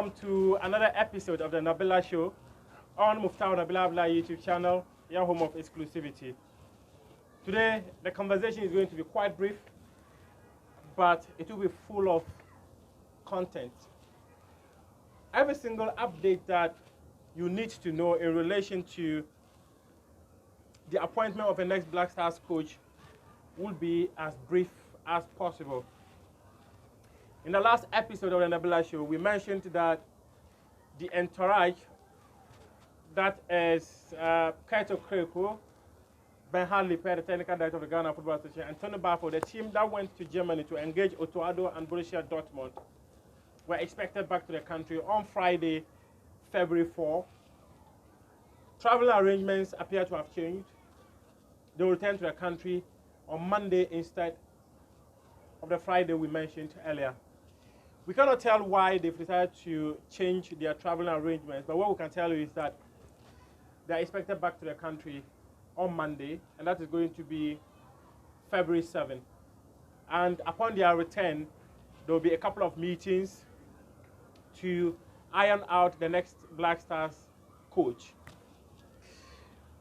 welcome to another episode of the Nabila Show on Muftau Nabila YouTube channel, your home of exclusivity. Today, the conversation is going to be quite brief, but it will be full of content. Every single update that you need to know in relation to the appointment of the next Black Stars coach will be as brief as possible. In the last episode of the Nabila Show, we mentioned that the entourage, that is Kurt Okraku, Ben Hadley, the technical director of the Ghana Football Association, and Tony Bafo, the team that went to Germany to engage Addo and Borussia Dortmund, were expected back to the country on Friday, February 4. Travel arrangements appear to have changed. They will return to the country on Monday instead of the Friday we mentioned earlier. We cannot tell why they've decided to change their traveling arrangements, but what we can tell you is that they are expected back to the country on Monday, and that is going to be February 7. And upon their return, there will be a couple of meetings to iron out the next Black Stars coach.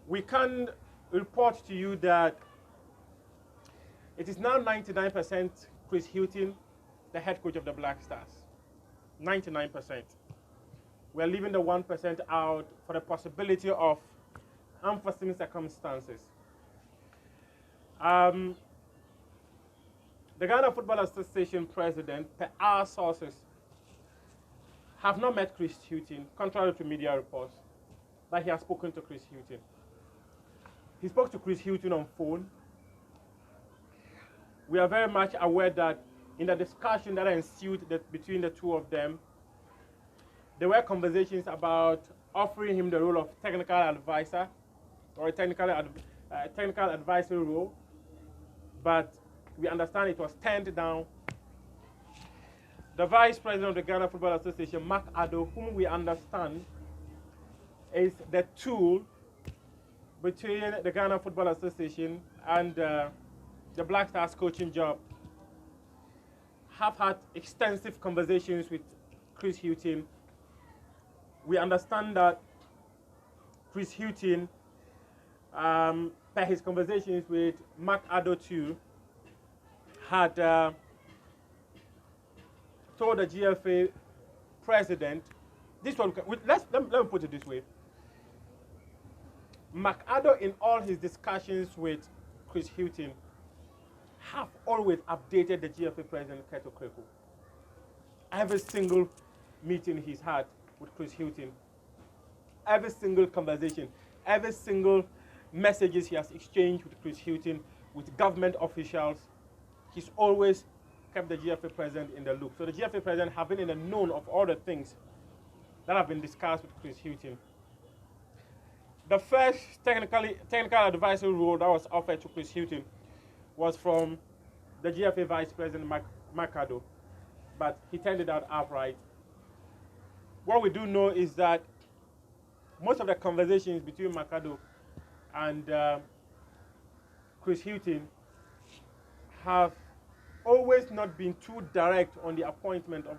We can report to you that it is now 99% Chris Hughton, the head coach of the Black Stars. 99%. We're leaving the 1% out for the possibility of unforeseen circumstances. The Ghana Football Association president, per our sources, have not met Chris Hughton, contrary to media reports, that he has spoken to Chris Hughton. He spoke to Chris Hughton on phone. We are very much aware that in the discussion that ensued between the two of them, there were conversations about offering him the role of technical advisor or a technical advisory role, but we understand it was turned down. The vice president of the Ghana Football Association, Addo, whom we understand is the tool between the Ghana Football Association and the Black Stars coaching job, have had extensive conversations with Chris Hughton. We understand that Chris Hughton, per his conversations with Addo too, had told the GFA president, this one, let me put it this way. Addo, in all his discussions with Chris Hughton, have always updated the GFA president, Kurt Okraku. Every single meeting he's had with Chris Hughton, every single conversation, every single messages he has exchanged with Chris Hughton, with government officials, he's always kept the GFA president in the loop. So the GFA president have been in the known of all the things that have been discussed with Chris Hughton. The first technical advisory role that was offered to Chris Hughton was from the GFA Vice President, Addo, but he turned it down outright. What we do know is that most of the conversations between Addo and Chris Hughton have always not been too direct on the appointment of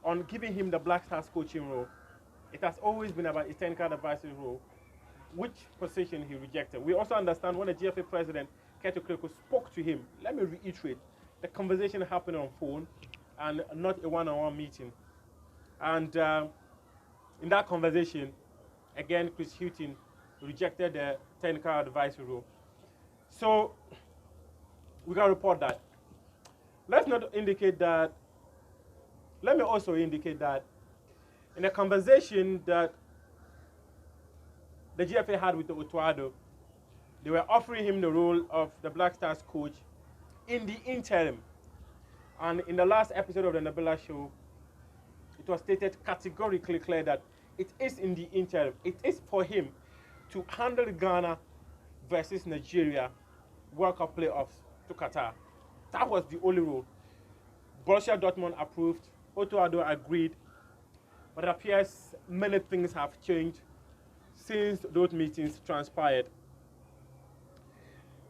on giving him the Black Stars coaching role. It has always been about his technical advisory role, which position he rejected. We also understand when the GFA president, Kurt Okraku, spoke to him, let me reiterate, the conversation happened on phone and not a one-on-one meeting. And in that conversation, again, Chris Hughton rejected the technical advisory role. So we can report that. Let me also indicate that in a conversation that the GFA had with Addo, they were offering him the role of the Black Stars coach in the interim. And in the last episode of the Nabila Show, it was stated categorically clear that it is in the interim. It is for him to handle Ghana versus Nigeria World Cup playoffs to Qatar. That was the only role. Borussia Dortmund approved, Addo agreed, but it appears many things have changed since those meetings transpired.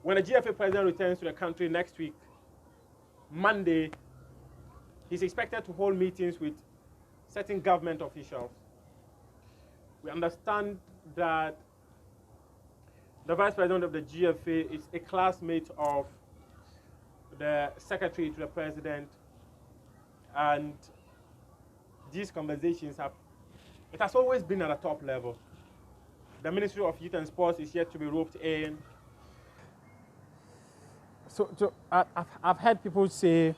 When the GFA president returns to the country next week, Monday, he's expected to hold meetings with certain government officials. We understand that the vice president of the GFA is a classmate of the secretary to the president, and these conversations it has always been at a top level. The Ministry of Youth and Sports is yet to be roped in. So I've heard people say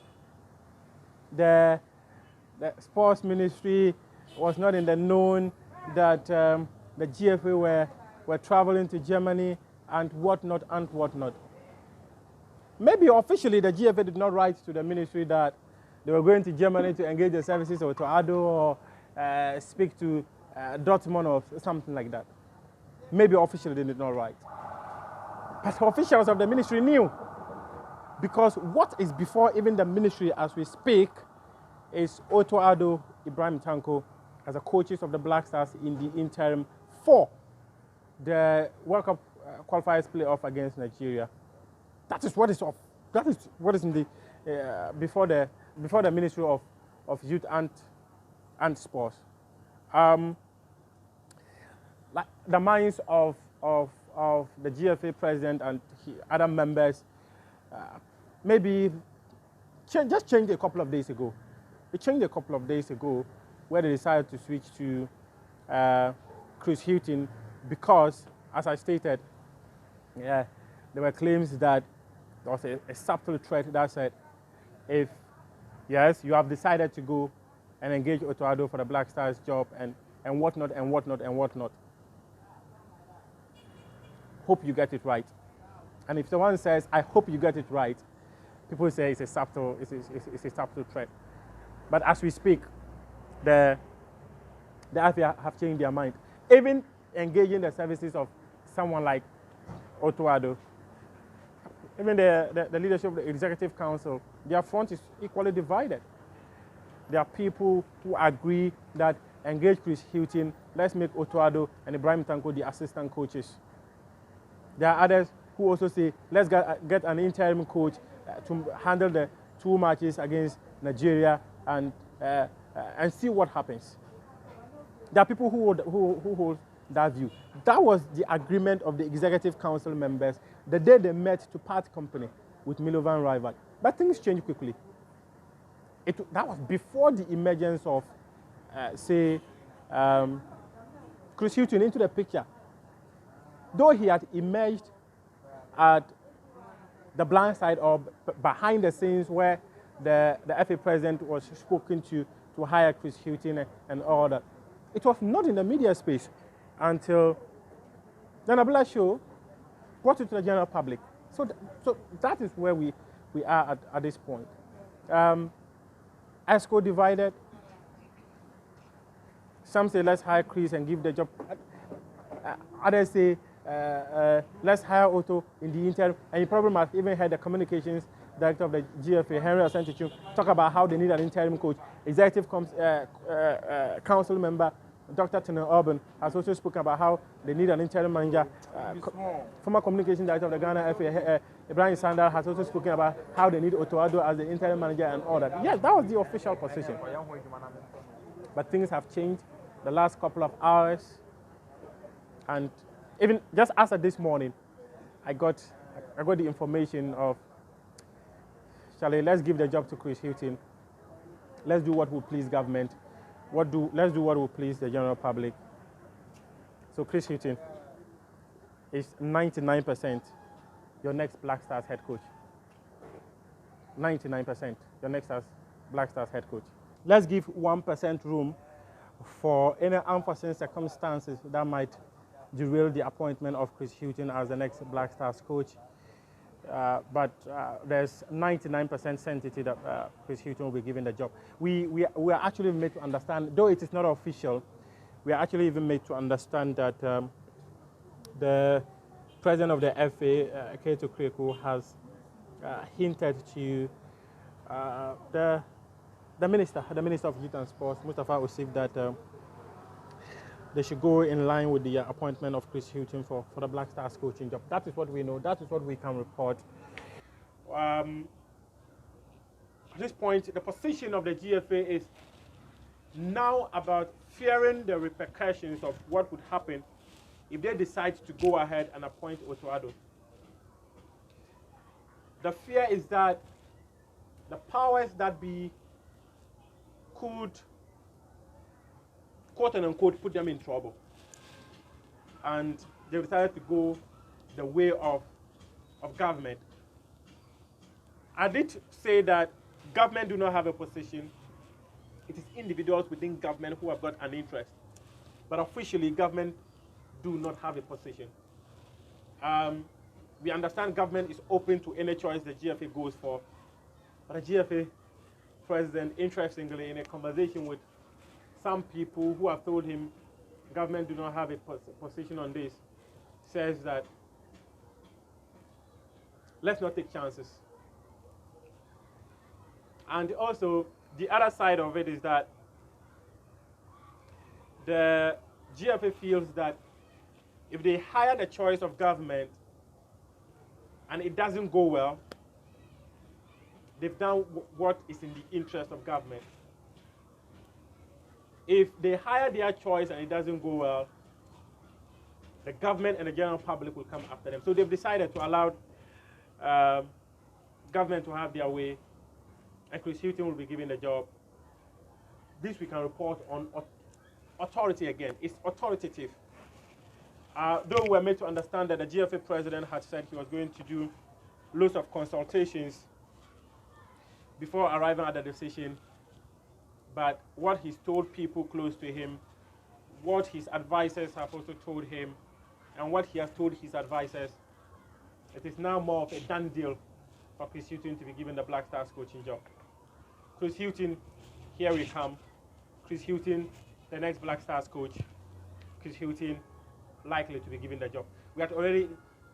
the sports ministry was not in the known that the GFA were traveling to Germany and whatnot and whatnot. Maybe officially the GFA did not write to the ministry that they were going to Germany to engage the services or to Addo or speak to Dortmund or something like that. Maybe officially they did not write. But officials of the ministry knew, because what is before even the ministry as we speak is Addo, Ibrahim Tanko as the coaches of the Black Stars in the interim for the World Cup qualifiers playoff against Nigeria. That is what is off. That is what is in the before the Ministry of Youth and Sports. Like the minds of the GFA president and other members maybe just changed a couple of days ago. It changed a couple of days ago where they decided to switch to Chris Hughton because, as I stated, there were claims that there was a subtle threat that said, if, yes, you have decided to go and engage Addo for the Black Stars job and whatnot and whatnot and whatnot, hope you get it right. And if someone says, I hope you get it right, people say it's a subtle threat. But as we speak, the FA have changed their mind. Even engaging the services of someone like Addo, even the leadership of the Executive Council, their front is equally divided. There are people who agree that engage Chris Hughton, let's make Addo and Ibrahim Tanko the assistant coaches. There are others who also say, let's get an interim coach to handle the 2 matches against Nigeria and see what happens. There are people who hold that view. That was the agreement of the Executive Council members the day they met to part company with Milovan Rival. But things changed quickly. That was before the emergence of, Chris Hughton into the picture. Though he had emerged at the blind side or behind the scenes where the FA president was spoken to hire Chris Hughton and all that, it was not in the media space until the Nabila show brought it to the general public. So that is where we are at this point. ESCO divided. Some say let's hire Chris and give the job. Others say let's hire Otto in the interim. And you probably might even heard the communications director of the GFA, Henry Asante, talk about how they need an interim coach. Executive Council member Dr. Tino Urban has also spoken about how they need an interim manager. Former communication director of the Ghana FA, Ibrahim Sandal, has also spoken about how they need Addo as the interim manager and all that. Yes, that was the official position. But things have changed the last couple of hours. And even just as of this morning, I got the information of, let's give the job to Chris Hughton. Let's do what will please government. Let's do what will please the general public. So Chris Hughton is 99% your next Black Stars head coach. 99% your next Black Stars head coach. Let's give 1% room for any unforeseen circumstances that might derail the appointment of Chris Hughton as the next Black Stars coach. But there's 99% certainty that Chris Hughton will be given the job. We are actually made to understand, though it is not official, we are actually even made to understand that the president of the FA, Kurt Okraku, has hinted to the Minister of Youth and Sports, Mustafa Osif, that they should go in line with the appointment of Chris Hughton for the Black Stars coaching job. That is what we know. That is what we can report. At this point, the position of the GFA is now about fearing the repercussions of what would happen if they decide to go ahead and appoint Addo. The fear is that the powers that be could, quote and unquote, put them in trouble. And they decided to go the way of government. I did say that government do not have a position. It is individuals within government who have got an interest. But officially, government do not have a position. We understand government is open to any choice the GFA goes for. But the GFA president, interestingly, in a conversation with some people who have told him government do not have a position on this, says that let's not take chances. And also, the other side of it is that the GFA feels that if they hire the choice of government and it doesn't go well, they've done what is in the interest of government. If they hire their choice and it doesn't go well, the government and the general public will come after them. So they've decided to allow government to have their way, and Chris Hughton will be given the job. This we can report on authority again. It's authoritative. Though we're made to understand that the GFA president had said he was going to do loads of consultations before arriving at the decision, but what he's told people close to him, what his advisors have also told him, and what he has told his advisors, it is now more of a done deal for Chris Hughton to be given the Black Stars coaching job. Chris Hughton, here we come. Chris Hughton, the next Black Stars coach. Chris Hughton, likely to be given the job. We had already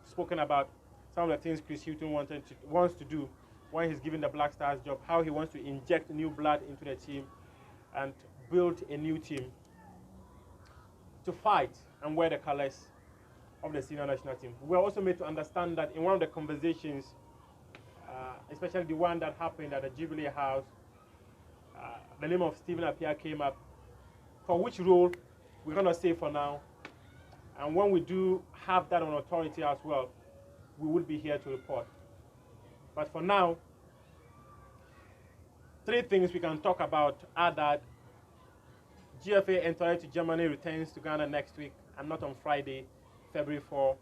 spoken about some of the things Chris Hughton wants to do when he's given the Black Stars job, how he wants to inject new blood into the team and build a new team to fight and wear the colors of the senior national team. We're also made to understand that in one of the conversations, especially the one that happened at the Jubilee House, the name of Stephen Appiah came up, for which role we're going to say for now. And when we do have that on authority as well, we will be here to report. But for now, three things we can talk about are that GFA entered to Germany returns to Ghana next week and not on Friday, February 4.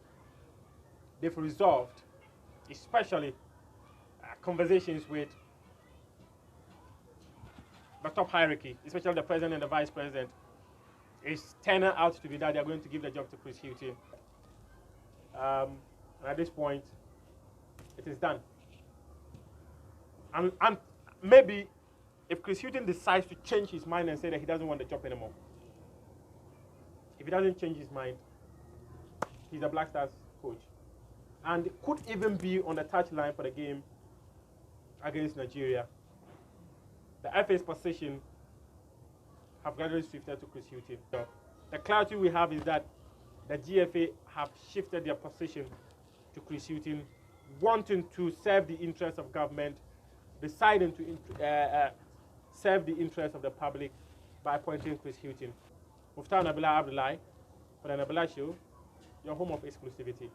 They've resolved, especially conversations with the top hierarchy, especially the president and the vice president. It's turning out to be that they're going to give the job to Chris Hughton. At this point, it is done. And maybe if Chris Hughton decides to change his mind and say that he doesn't want the job anymore, if he doesn't change his mind, he's a Black Stars coach. And could even be on the touchline for the game against Nigeria. The FA's position have gradually shifted to Chris Hughton. So the clarity we have is that the GFA have shifted their position to Chris Hughton, wanting to serve the interests of government, deciding to serve the interests of the public by appointing Chris Hughton. Nabila for the Nabila Show, your home of exclusivity.